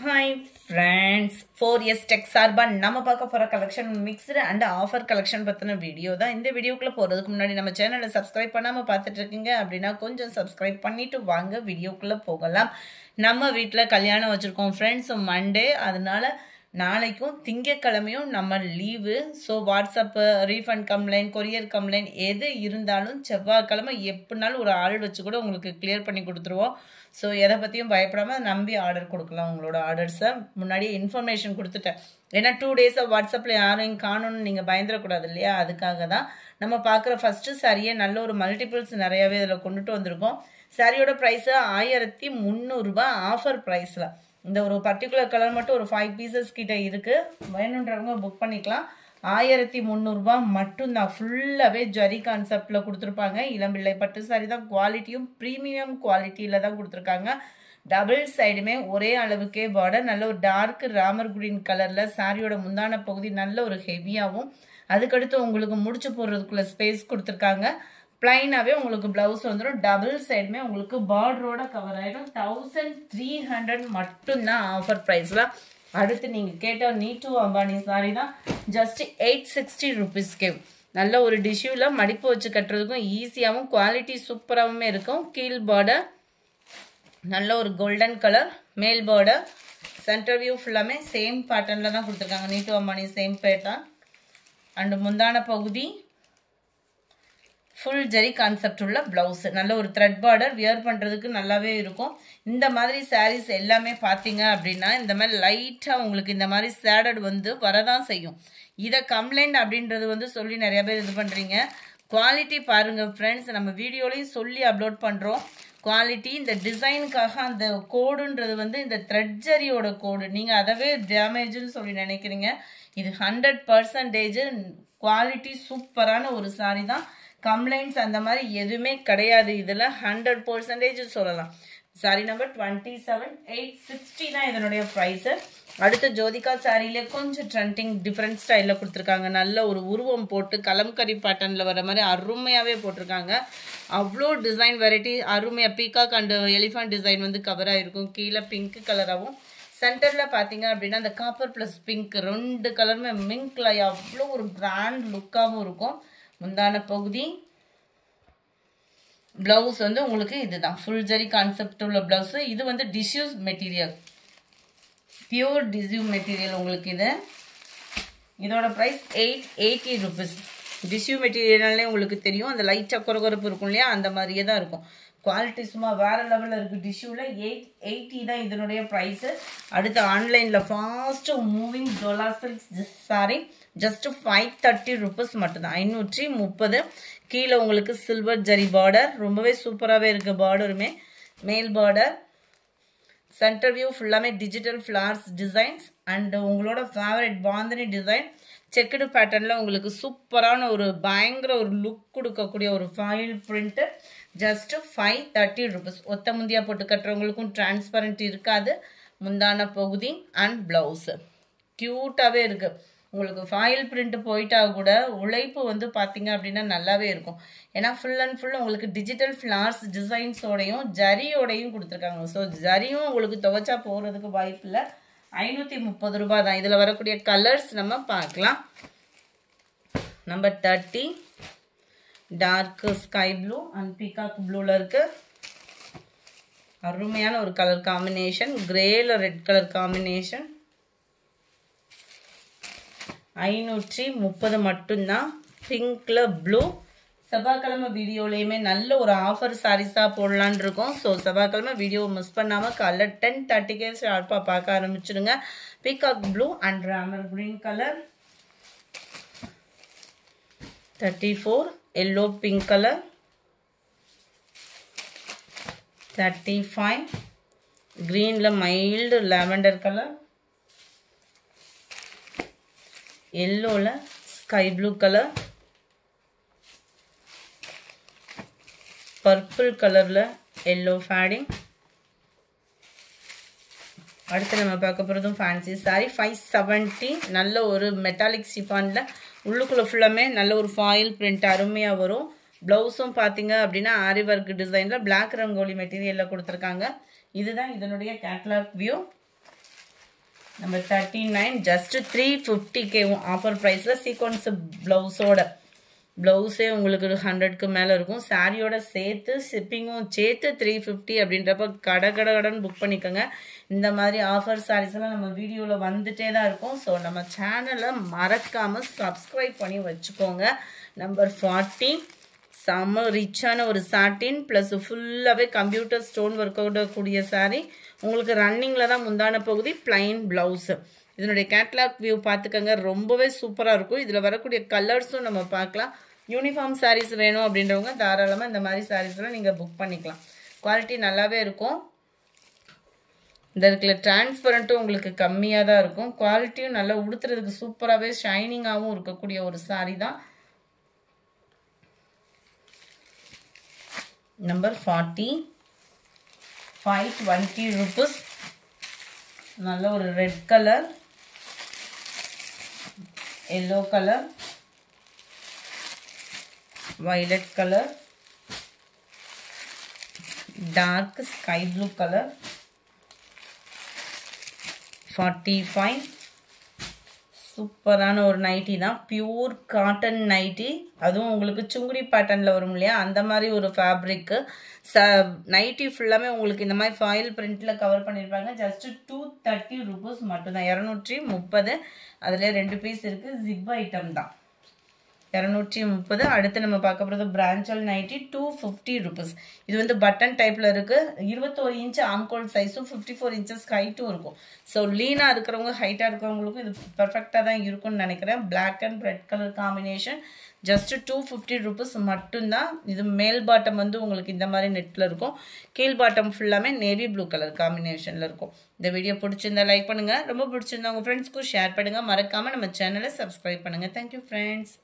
Hi friends, 4S Tech சார்பா நம்ம பார்க்க போற collection mixed and offer collection பத்தின வீடியோ தான். இந்த வீடியோக்குள்ள போறதுக்கு முன்னாடி நம்ம சேனலை சப்ஸ்கிரைப் பண்ணாம பார்த்துட்டு இருக்கீங்க அப்படின்னா கொஞ்சம் சப்ஸ்கிரைப் பண்ணிட்டு வாங்க வீடியோக்குள்ள போகலாம். நம்ம வீட்ல கல்யாணம் வச்சிருக்கோம் ஃப்ரெண்ட்ஸ், மண்டே, அதனால நாளைக்கும் திங்கட்கிழமையும் நம்ம leave. So WhatsApp refund complaint, courier complaint எது இருந்தாலும் செவ்வாய்க்கிழமை எப்படினாலும் ஒரு ஆள் வச்சு கூட உங்களுக்கு கிளியர் பண்ணி கொடுத்துருவோம். ஸோ எதை பற்றியும் பயப்படாமல் நம்பி ஆர்டர் கொடுக்கலாம். உங்களோட ஆர்டர்ஸை முன்னாடியே இன்ஃபர்மேஷன் கொடுத்துட்டேன். ஏன்னா 2 டேஸாக வாட்ஸ்அப்பில் யாரையும் காணும்னு நீங்கள் பயந்துடக்கூடாது இல்லையா? அதுக்காக தான் நம்ம பார்க்குற ஃபஸ்ட்டு சாரியே நல்ல ஒரு மல்டிபிள்ஸ் நிறையாவே இதில் கொண்டுட்டு வந்திருக்கோம். சாரியோட ப்ரைஸு 1300 ரூபாய் ஆஃபர் ப்ரைஸில். இந்த ஒரு பர்டிகுலர் கலர் மட்டும் ஒரு 5 பீசஸ் கிட்ட இருக்குது. வேணுன்றவங்க புக் பண்ணிக்கலாம். 1300 ரூபாய் மட்டும்தான். ஃபுல்லாகவே ஜரி கான்செப்டில் கொடுத்துருப்பாங்க. இளம்பிள்ளை பட்டு சாரி தான். குவாலிட்டியும் ப்ரீமியம் குவாலிட்டியில் தான் கொடுத்துருக்காங்க. டபுள் சைடுமே ஒரே அளவுக்கே பார்டர். நல்ல ஒரு டார்க் ராமர் கிரீன் கலரில் சாரியோட முந்தான பகுதி நல்ல ஒரு ஹெவியாகவும், அதுக்கடுத்து உங்களுக்கு முடிச்சு போடுறதுக்குள்ள ஸ்பேஸ் கொடுத்துருக்காங்க. பிளைனாகவே உங்களுக்கு ப்ளவுஸ் வந்துடும். டபுள் சைடுமே உங்களுக்கு பார்டரோட கவர் ஆகிடும். 1300 மட்டும்தான் ஆஃபர் ப்ரைஸில். அடுத்து நீங்கள் கேட்ட நீட்டு அம்பானி சாரி தான். ஜஸ்ட் 860 ருபீஸ்க்கு நல்ல ஒரு டிஷ்யூவில் மடிப்பு வச்சு கட்டுறதுக்கும் ஈஸியாகவும் குவாலிட்டி சூப்பராகவுமே இருக்கும். கீழ் பார்டர் நல்ல ஒரு கோல்டன் கலர், மேல் பார்டர், சென்டர் வியூ ஃபுல்லாமே சேம் பேட்டர்னில் தான் கொடுத்துருக்காங்க. நீட்டு அம்பானி சேம் பேட்டர்ன். அண்டு முந்தான பகுதி ஃபுல் ஜெரி கான்செப்ட் உள்ள ப்ளவுஸ். நல்ல ஒரு த்ரெட் பார்டர், வியர் பண்ணுறதுக்கு நல்லாவே இருக்கும். இந்த மாதிரி சாரீஸ் எல்லாமே பார்த்தீங்க அப்படின்னா இந்த மாதிரி லைட்டாக உங்களுக்கு இந்த மாதிரி சேடட் வந்து வரதான் செய்யும். இதை கம்ப்ளைண்ட் அப்படின்றது வந்து சொல்லி நிறைய பேர் இது பண்ணுறீங்க. குவாலிட்டி பாருங்கள் ஃப்ரெண்ட்ஸ், நம்ம வீடியோலையும் சொல்லி அப்லோட் பண்ணுறோம். குவாலிட்டி இந்த டிசைனுக்காக அந்த கோடுன்றது வந்து இந்த த்ரெட் ஜரியோட கோடு. நீங்கள் அதவே டேமேஜ்னு சொல்லி நினைக்கிறீங்க. இது 100% குவாலிட்டி சூப்பரான ஒரு சாரி தான். கம்ப்ளைண்ட்ஸ் அந்த மாதிரி எதுவுமே கிடையாது. இதில் 100% சொல்லலாம். சாரி நம்பர் 27860 தான் இதனுடைய ப்ரைஸு. அடுத்த ஜோதிகா சாரியில கொஞ்சம் ட்ரெண்டிங் டிஃப்ரெண்ட் ஸ்டைலில் கொடுத்துருக்காங்க. நல்ல ஒரு உருவம் போட்டு கலம்கரி பேட்டர்னில் வர மாதிரி அருமையாகவே போட்டிருக்காங்க. அவ்வளோ டிசைன் வெரைட்டி அருமையாக பீகாக் அண்ட் எலிஃபண்ட் டிசைன் வந்து கவர் ஆகிருக்கும். கீழே பிங்க் கலராகவும், சென்டரில் பார்த்தீங்க அப்படின்னா அந்த காப்பர் ப்ளஸ் பிங்க் 2 கலருமே மிங்க்ல அவ்வளோ ஒரு கிராண்ட் லுக்காகவும் இருக்கும். முந்தான பகுதி பிளவுஸ் வந்து உங்களுக்கு இதுதான் ஃபுல் ஜரி கான்செப்ட் உள்ள பிளவுஸ். இது வந்து tissue material, pure tissue material உங்களுக்கு இது. இதோட ப்ரைஸ் 880 ருபீஸ். டிஷ்யூ மெட்டீரியல்னாலே உங்களுக்கு தெரியும், அந்த லைட்டாக குறகுறப்பு இருக்கும் இல்லையா, அந்த மாதிரியே தான் இருக்கும். குவாலிட்டி சும்மா வேறு லெவலில் இருக்குது. டிஷ்யூவில் 880 தான் இதனுடைய ப்ரைஸு. அடுத்து ஆன்லைனில் fast moving Dola silk sorry just 530 rupees மட்டும்தான். 530. கீழே உங்களுக்கு சில்வர் ஜரி பார்டர், ரொம்பவே சூப்பராகவே இருக்குது. பார்டருமே மேல் பார்டர், சென்டர் வியூ ஃபுல்லாமே டிஜிட்டல் ஃப்ளார்ஸ் டிசைன்ஸ் அண்ட் உங்களோட ஃபேவரட் பாந்தினி டிசைன் செக்குடு பேட்டர்னில் உங்களுக்கு சூப்பரான ஒரு பயங்கர ஒரு லுக் கொடுக்கக்கூடிய ஒரு ஃபாயில் பிரிண்ட்டு. Just 530 rupees. ஒத்த முந்தியா போட்டு கட்டுறவங்களுக்கும் டிரான்ஸ்பரண்ட் இருக்காது. முந்தான பகுதி அண்ட் ப்ளவுஸு க்யூட்டாகவே இருக்குது. உங்களுக்கு ஃபாயில் பிரிண்ட் போயிட்டா கூட உழைப்பு வந்து பார்த்தீங்க அப்படின்னா நல்லாவே இருக்கும். ஏன்னா ஃபுல் அண்ட் ஃபுல் உங்களுக்கு டிஜிட்டல் ஃப்ளார்ஸ் டிசைன்ஸோடையும் ஜரியோடையும் கொடுத்துருக்காங்க. ஸோ ஜரியும் உங்களுக்கு துவைச்சா போகிறதுக்கு வாய்ப்பு இல்லை. 530 ரூபாய் தான். இதில் வரக்கூடிய கலர்ஸ் நம்ம பார்க்கலாம். Number 30 dark sky blue and peacock ப்ளூவில் இருக்கு. அருமையான ஒரு கலர் காம்பினேஷன். கிரேல ரெட் கலர் காம்பினேஷன். 530 மட்டும்தான். பிங்க்ல ப்ளூ. செவ்வாய்க்கிழமை வீடியோலையுமே நல்ல ஒரு ஆஃபர் சாரீஸாக போடலான் இருக்கோம். ஸோ செவ்வாய்க்கிழமை வீடியோ மிஸ் பண்ணாமல் காலைல 10:30க்கே ஷார்ப்பாக பார்க்க ஆரம்பிச்சிடுங்க. Peacock blue and Ramar green colour. 34 yellow pink colour. 35 கிரீனில் மைல்டு லாவெண்டர் கலர். எல்லோவில் ஸ்கை ப்ளூ கலர். பர்பிள் கலரில் எல்லோ ஃபேடிங். அடுத்து நம்ம பார்க்க போகிறதும் ஃபேன்சி சாரி. 570. நல்ல ஒரு மெட்டாலிக் சிஃபானில் உள்ளுக்குள்ளே ஃபுல்லாமே நல்ல ஒரு ஃபாயில் பிரிண்ட் அருமையாக வரும். ப்ளவுஸும் பார்த்தீங்க அப்படின்னா ஆரி ஒர்க் டிசைனில் பிளாக் ரங்கோலி மெட்டீரியலில் கொடுத்துருக்காங்க. இதுதான் இதனுடைய catalogue view. Number 39 just 350K offer ப்ரைஸில் சீக்வன்ஸ் ப்ளவுஸோட ப்ளவுஸே உங்களுக்கு 100க்கு மேலே இருக்கும். சாரியோட சேர்த்து ஷிப்பிங்கும் சேர்த்து 350 அப்படின்றப்ப கடன் புக் பண்ணிக்கோங்க. இந்த மாதிரி ஆஃபர் சாரீஸ்லாம் நம்ம வீடியோவில் வந்துட்டே தான் இருக்கும். ஸோ நம்ம சேனலை மறக்காமல் சப்ஸ்கிரைப் பண்ணி வச்சுக்கோங்க. நம்பர் 40 செம்ம ரிச்சான ஒரு சாட்டின் ப்ளஸ் ஃபுல்லாகவே கம்ப்யூட்டர் ஸ்டோன் ஒர்க்கோட கூடிய சாரீ. உங்களுக்கு ரன்னிங்கில் தான் முந்தான பகுதி, பிளைன் ப்ளவுஸு. இதனுடைய கேட்லாக் வியூ பார்த்துக்கோங்க, ரொம்பவே சூப்பராக இருக்கும். இதில் வரக்கூடிய கலர்ஸும் நம்ம பார்க்கலாம். யூனிஃபார்ம் சாரீஸ் வேணும் அப்படின்றவங்க தாராளமாக இந்த மாதிரி சாரீஸ்லாம் நீங்கள் புக் பண்ணிக்கலாம். குவாலிட்டி நல்லாவே இருக்கும். இந்த இருக்கிற டிரான்ஸ்பரண்ட்டும் உங்களுக்கு கம்மியாக தான் இருக்கும். குவாலிட்டியும் நல்லா உடுத்துறதுக்கு சூப்பராகவே ஷைனிங்காகவும் இருக்கக்கூடிய ஒரு சாரீ தான். Number 40 520 rupees. நல்ல ஒரு red colour, yellow colour, violet colour, dark sky blue colour. 45 சூப்பரான ஒரு நைட்டி தான், பியூர் காட்டன் நைட்டி. அதுவும் உங்களுக்கு சுங்குடி பேட்டர்னில் வரும் இல்லையா, அந்த மாதிரி ஒரு ஃபேப்ரிக்கு. நைட்டி ஃபுல்லாமே உங்களுக்கு இந்த மாதிரி ஃபாயில் பிரிண்டில் கவர் பண்ணியிருப்பாங்க. ஜஸ்ட் 230 rupees மட்டும்தான், 230. அதில் 2 பீஸ் இருக்குது, ஜிப் ஐட்டம் தான், 230. அடுத்து நம்ம பார்க்க போகிறது பிராஞ்சல் நைட்டி 250 rupees. இது வந்து பட்டன் டைப்பில் இருக்குது. 21 இன்ச் ஆம்கோல் சைஸும் 54 inches ஹைட்டும் இருக்கும். ஸோ லீனாக இருக்கிறவங்க, ஹைட்டாக இருக்கிறவங்களுக்கும் இது பர்ஃபெக்டாக தான் இருக்கும்னு நினைக்கிறேன். Black and red colour combination. Just 250 rupees மட்டும்தான். இது மேல் பாட்டம் வந்து உங்களுக்கு இந்த மாதிரி நெட்டில் இருக்கும். கீழ் பாட்டம் ஃபுல்லாமே நேவி ப்ளூ கலர் காம்பினேஷனில் இருக்கும். இந்த வீடியோ பிடிச்சிருந்தா லைக் பண்ணுங்கள், ரொம்ப பிடிச்சிருந்தா உங்கள் ஃப்ரெண்ட்ஸ்க்கும் ஷேர் பண்ணுங்கள். மறக்காமல் நம்ம சேனலை சப்ஸ்கிரைப் பண்ணுங்கள். Thank you friends.